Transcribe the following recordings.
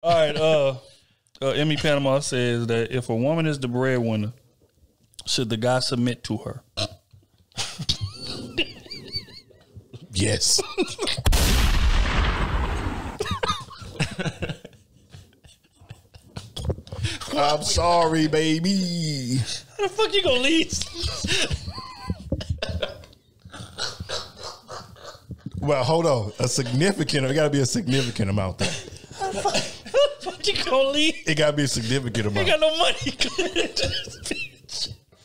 All right. Emmy Panama says that if a woman is the breadwinner, should the guy submit to her? Yes. I'm sorry, baby. How the fuck you gonna leave? Well, hold on. It gotta be a significant amount though. How the fuck you gonna leave? It gotta be a significant amount. You got no money.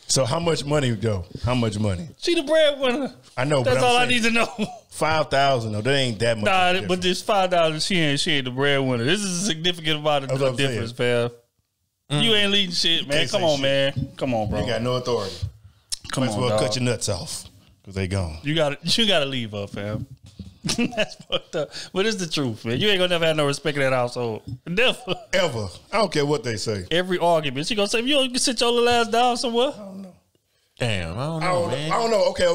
So how much money though? How much money? She the breadwinner. I know, That's but all I need to know. 5,000 though. That ain't that much. Nah, but this $5, she ain't the breadwinner. This is a significant amount of difference, fam. You ain't leading shit, man. Come on, man. Come on, bro. You got no authority. Might as well cut your nuts off because they gone. You gotta leave her, fam. That's fucked up. But it's the truth, man. You ain't gonna never have no respect in that household. Never. Ever. I don't care what they say. Every argument. She gonna say, you can sit your little ass down somewhere. I don't know. Damn, I don't know, man. I don't know. Okay.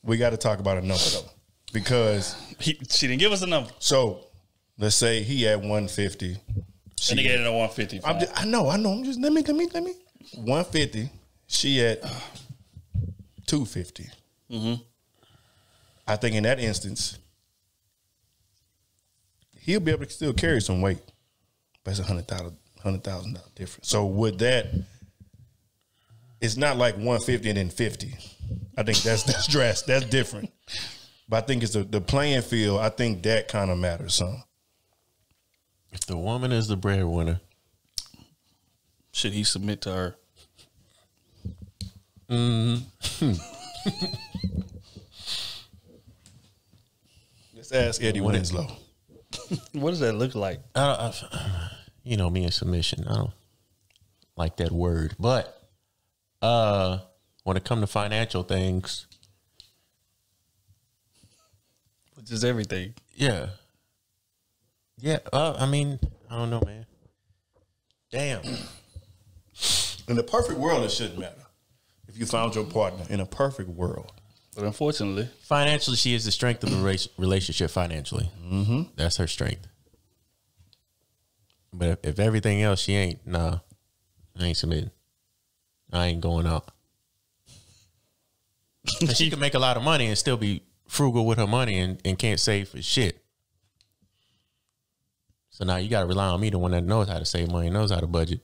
We got to talk about a number though, because she didn't give us a number. So let's say he at 150. And he get it at 150. I know. I'm just let me. 150. She at 250. Mm-hmm. I think in that instance, he'll be able to still carry some weight. That's $100,000 difference. So with that, it's not like 150 and then 50. I think that's drastic. That's different. But I think it's the playing field. I think that kind of matters some. If the woman is the breadwinner, should he submit to her? Let's ask Eddie Winslow. What does that look like? You know me in submission. I don't like that word. But when it comes to financial things, which is everything. Yeah. I mean, I don't know, man. Damn. In the perfect world, it shouldn't matter. If you found your partner in a perfect world. But unfortunately, financially, she is the strength of the relationship financially. Mm-hmm. That's her strength. But if everything else, she ain't, nah, I ain't submitting. I ain't going out. She can make a lot of money and still be frugal with her money and can't save for shit. So now you got to rely on me, the one that knows how to save money, knows how to budget.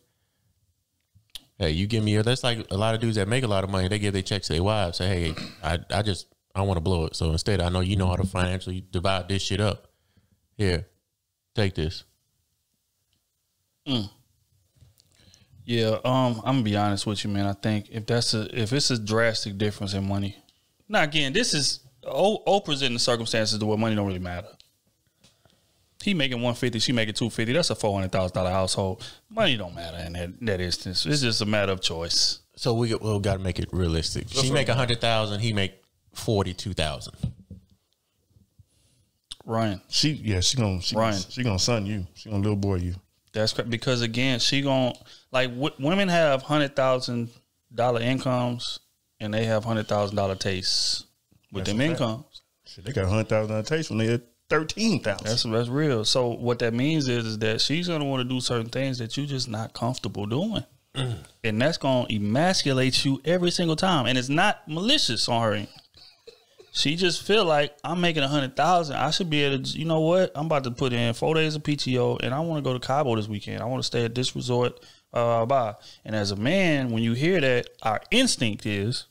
Hey, you give me that's like a lot of dudes that make a lot of money. They give their checks to their wives. Say, hey, I want to blow it. So instead, I know you know how to financially divide this shit up. Here, take this. Yeah, I'm gonna be honest with you, man. I think if it's a drastic difference in money. Now again, this is Oprah's in the circumstances to where money don't really matter. He making 150, she making 250. That's a $400,000 household. Money don't matter in that instance. It's just a matter of choice. So we got to make it realistic. She make 100,000, he make 42,000. Ryan, she gonna son you. She gonna little boy you. That's because again, she gonna women have $100,000 incomes and they have $100,000 tastes with them incomes. Shit, they got $100,000 taste when they had 13,000. That's real. So what that means is that she's gonna want to do certain things that you just not comfortable doing, and that's gonna emasculate you every single time. And it's not malicious on her end. She just feel like I'm making 100,000. I should be able to. You know what? I'm about to put in 4 days of PTO, and I want to go to Cabo this weekend. I want to stay at this resort. And as a man, when you hear that, our instinct is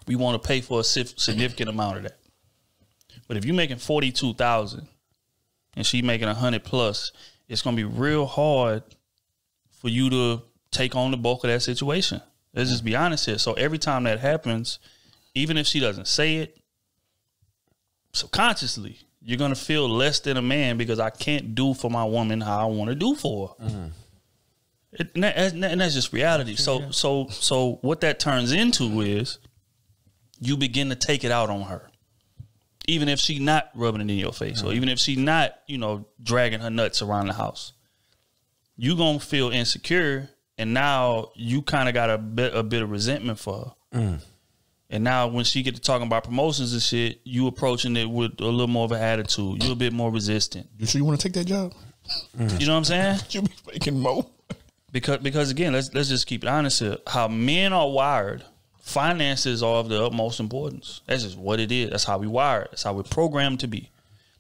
we want to pay for a significant amount of that. But if you're making 42,000 and she making 100 plus, it's gonna be real hard for you to take on the bulk of that situation. Let's just be honest here. So every time that happens, even if she doesn't say it, subconsciously you're gonna feel less than a man because I can't do for my woman how I want to do for her. Mm-hmm. And that's just reality. So what that turns into is you begin to take it out on her. Even if she not rubbing it in your face, or even if she not, dragging her nuts around the house, you gonna feel insecure, and now you kind of got a bit of resentment for her. And now when she get to talking about promotions and shit, you approaching it with a little more of an attitude. You're a bit more resistant. You sure you want to take that job? You know what I'm saying? You be making more. Because again, let's just keep it honest here. How men are wired, finances are of the utmost importance. That's just what it is. That's how we wired. That's how we're programmed to be.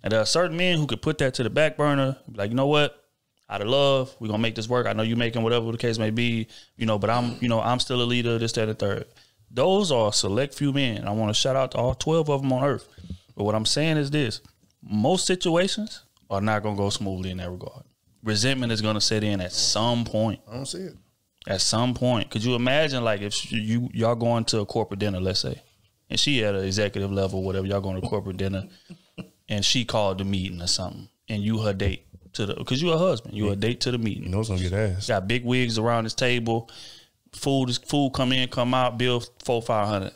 And there are certain men who could put that to the back burner, like, you know what? Out of love, we're gonna make this work. I know you making whatever the case may be, but I'm still a leader, this, that, and the third. Those are a select few men. I want to shout out to all 12 of them on earth. But what I'm saying is this: most situations are not gonna go smoothly in that regard. Resentment is gonna set in at some point. I don't see it. At some point. Could you imagine, like, if y'all going to a corporate dinner, let's say, and she at an executive level, whatever, y'all going to a corporate dinner, and she called the meeting or something, and you her date because you her husband, you a date to the meeting. You know it's gonna get ass. Got big wigs around this table. Food come in, come out, bill $400, $500,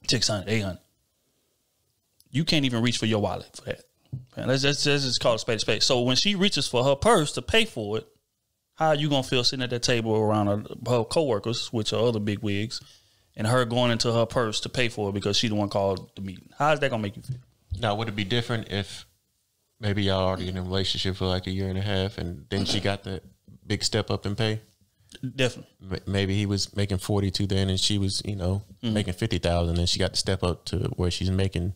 $600, $800. You can't even reach for your wallet for that. Man, let's just call it spade a spade. So when she reaches for her purse to pay for it, how are you gonna feel sitting at that table around her coworkers, which are other big wigs, and her going into her purse to pay for it because she the one called the meeting? How is that gonna make you feel? Now, would it be different if maybe y'all already in a relationship for like a year and a half, and then she got the big step up in pay? Definitely. Maybe he was making 42 then, and she was, making 50,000, and she got to step up to where she's making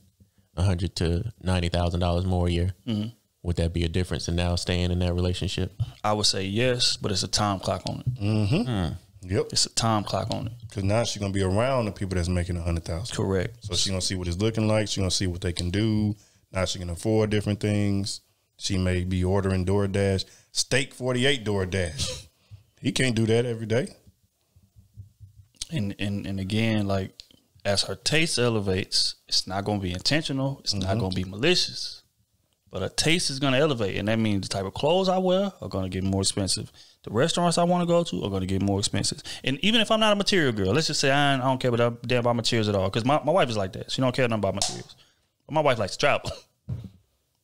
$100,000 to $90,000 more a year. Mm-hmm. Would that be a difference in now staying in that relationship? I would say yes, but it's a time clock on it. Mm-hmm. Yep, it's a time clock on it. Because now she's gonna be around the people that's making 100,000. Correct. So she's gonna see what it's looking like. She's gonna see what they can do. Now she can afford different things. She may be ordering DoorDash. Steak 48 DoorDash. He can't do that every day. And again, like, as her taste elevates, it's not going to be intentional. It's not going to be malicious. But her taste is going to elevate. And that means the type of clothes I wear are going to get more expensive. The restaurants I want to go to are going to get more expensive. And even if I'm not a material girl, let's just say I don't care damn about materials at all. Because my wife is like that. She don't care nothing about materials. But my wife likes to travel.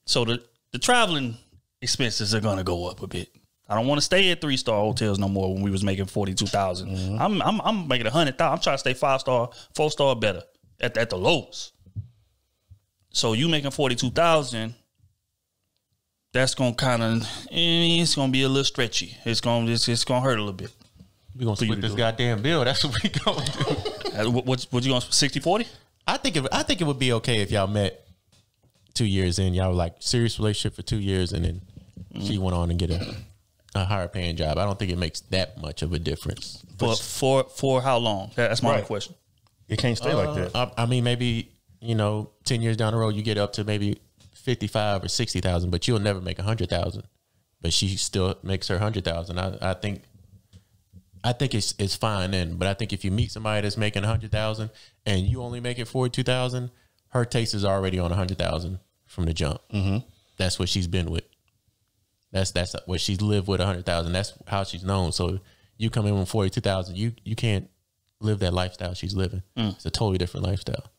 So the traveling expenses are going to go up a bit. I don't want to stay at 3-star hotels no more when we was making 42,000. Mm-hmm. I'm making 100,000. I'm trying to stay 5-star, 4-star better at the lowest. So you making 42,000, that's gonna it's gonna be a little stretchy. It's gonna hurt a little bit. We gonna split this goddamn bill. That's what we gonna do. What you gonna 60-40? I think it would be okay if y'all met 2 years in. Y'all were like serious relationship for 2 years, and then she went on and get a higher paying job. I don't think it makes that much of a difference. For how long? That's my question. It can't stay like that. I mean, maybe 10 years down the road, you get up to maybe 55 or 60,000, but you'll never make 100,000. But she still makes her 100,000. I think it's fine then. But I think if you meet somebody that's making 100,000 and you only making 42,000, her taste is already on 100,000 from the jump. Mm-hmm. That's what she's been with. That's what she's lived with 100,000. That's how she's known. So you come in with 42,000, you can't live that lifestyle she's living. It's a totally different lifestyle.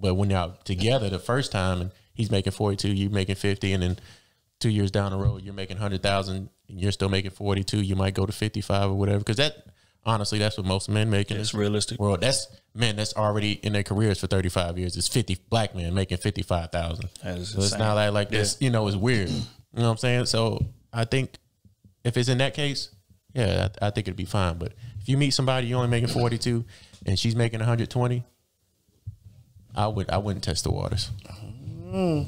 But when y'all together the first time and he's making 42, you making 50, and then 2 years down the road you're making 100,000 and you're still making 42, you might go to 55 or whatever. Because honestly, that's what most men make in this realistic world. That's men that's already in their careers for 35 years. It's 50 black men making 55,000. So it's not like this. It's weird. You know what I'm saying? So I think if it's in that case, yeah, I think it'd be fine. But if you meet somebody, you only making 42 and she's making 120, I wouldn't test the waters.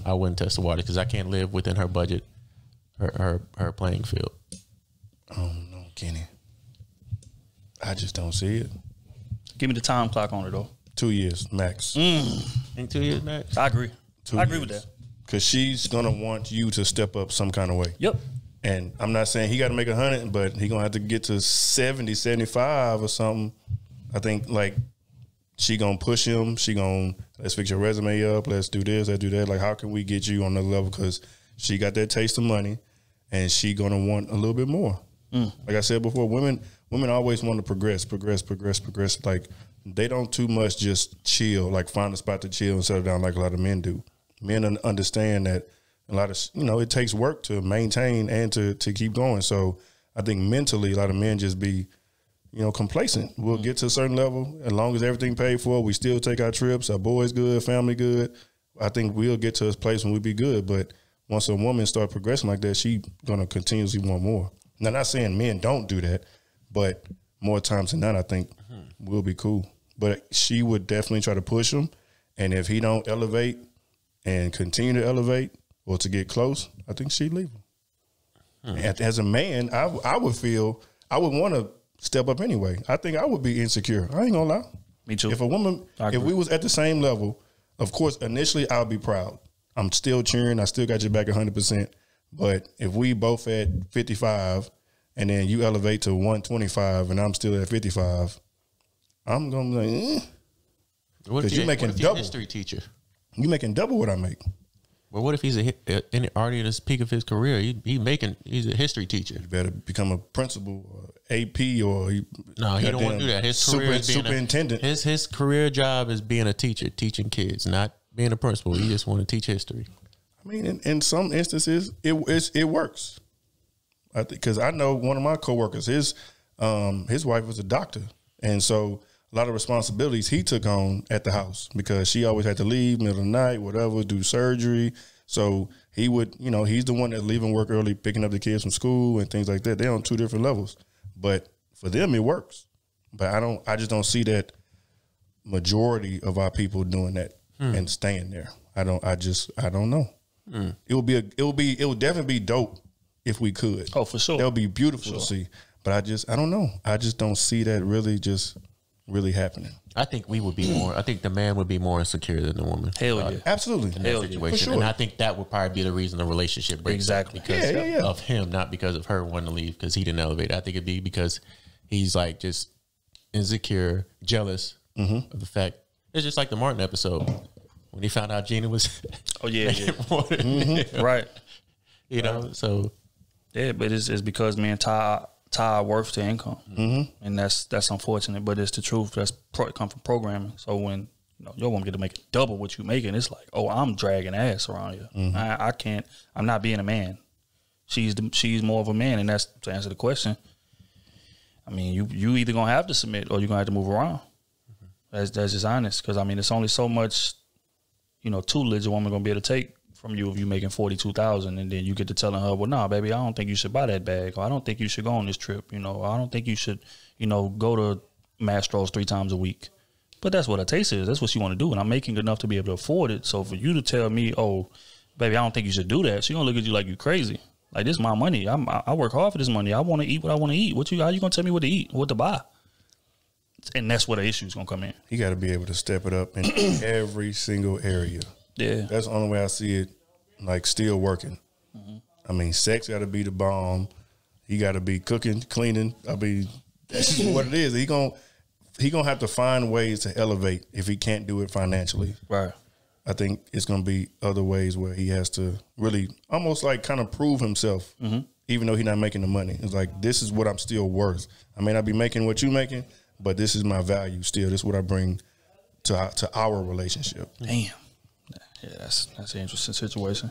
I wouldn't test the waters because I can't live within her budget, her playing field. I don't know, Kenny. I just don't see it. Give me the time clock on it, though. 2 years max. Think 2 years max? I agree. I agree with years. that. Because she's going to want you to step up some kind of way. Yep. And I'm not saying he got to make 100, but he going to have to get to 70, 75 or something. I think, like, she going to push him. She going to, let's fix your resume up. Let's do this, let's do that. Like, how can we get you on another level? Because she got that taste of money, and she going to want a little bit more. Like I said before, women always want to progress. Like, they don't too much just chill, like find a spot to chill and settle down like a lot of men do. Men understand that a lot of, it takes work to maintain and to keep going. So I think mentally a lot of men just be, complacent. We'll get to a certain level. As long as everything paid for, we still take our trips, our boys good, family good. I think we'll get to a place when we be good. But once a woman start progressing like that, she gonna continuously want more. Now, not saying men don't do that, but more times than not, I think we'll be cool. But she would definitely try to push him, and if he don't elevate and continue to elevate or to get close, I think she'd leave him. As a man, I would feel I would want to step up anyway. I think I would be insecure. I ain't gonna lie. Me too. If a woman, if we was at the same level, of course, initially I'll be proud. I'm still cheering. I still got your back 100%. But if we both at 55 and then you elevate to 125 and I'm still at 55, I'm gonna be like, because you're making double. History teacher. You making double what I make. Well, what if he's already at the peak of his career? He's a history teacher. You better become a principal or AP or no, he don't want to do that. His career is being superintendent. His career job is being a teacher, teaching kids, not being a principal. He just want to teach history. I mean, in some instances, it works. I think because I know one of my coworkers, his wife was a doctor, and so a lot of responsibilities he took on at the house because she always had to leave middle of the night, whatever, do surgery. So he would, he's the one that's leaving work early, picking up the kids from school and things like that. They're on two different levels, but for them it works. But I just don't see that majority of our people doing that and staying there. I don't know. It would definitely be dope if we could. Oh, for sure. That would be beautiful to see. But I don't know. I just don't see that really happening. I think we would be more. I think the man would be more insecure than the woman. Hell yeah, absolutely. In that situation, sure. And I think that would probably be the reason the relationship breaks up because of him, not because of her wanting to leave because he didn't elevate. I think it'd be because he's like just insecure, jealous of the fact. It's just like the Martin episode when he found out Gina was. Oh yeah. Right. You know, so yeah, but it's because man tie worth to income, and that's unfortunate, but it's the truth. That's come from programming. So when your woman get to make double what you making, it's like, oh, I'm dragging ass around here. I can't. I'm not being a man. She's more of a man, and that's to answer the question. I mean, you either gonna have to submit or you're gonna have to move around. That's just honest, because I mean, it's only so much tutelage a woman gonna be able to take from you if you making $42,000 and then you get to telling her, well, nah, baby, I don't think you should buy that bag, or I don't think you should go on this trip, I don't think you should, go to Mastro's 3 times a week. But that's what a taste is. That's what she want to do, and I'm making enough to be able to afford it. So for you to tell me, oh, baby, I don't think you should do that, she gonna look at you like you crazy. Like, this is my money. I work hard for this money. I want to eat what I want to eat. How you gonna tell me what to eat, what to buy? And that's where the issue's gonna come in. You got to be able to step it up in every single area. Yeah, that's the only way I see it. Like, still working. I mean, sex got to be the bomb. He got to be cooking, cleaning. I mean, that's just what it is. He gonna have to find ways to elevate if he can't do it financially. Right. I think it's gonna be other ways where he has to really almost like kind of prove himself, even though he's not making the money. It's like, this is what I'm still worth. I may not be making what you making, but this is my value still. This is what I bring to our relationship. Damn. Yeah, that's an interesting situation.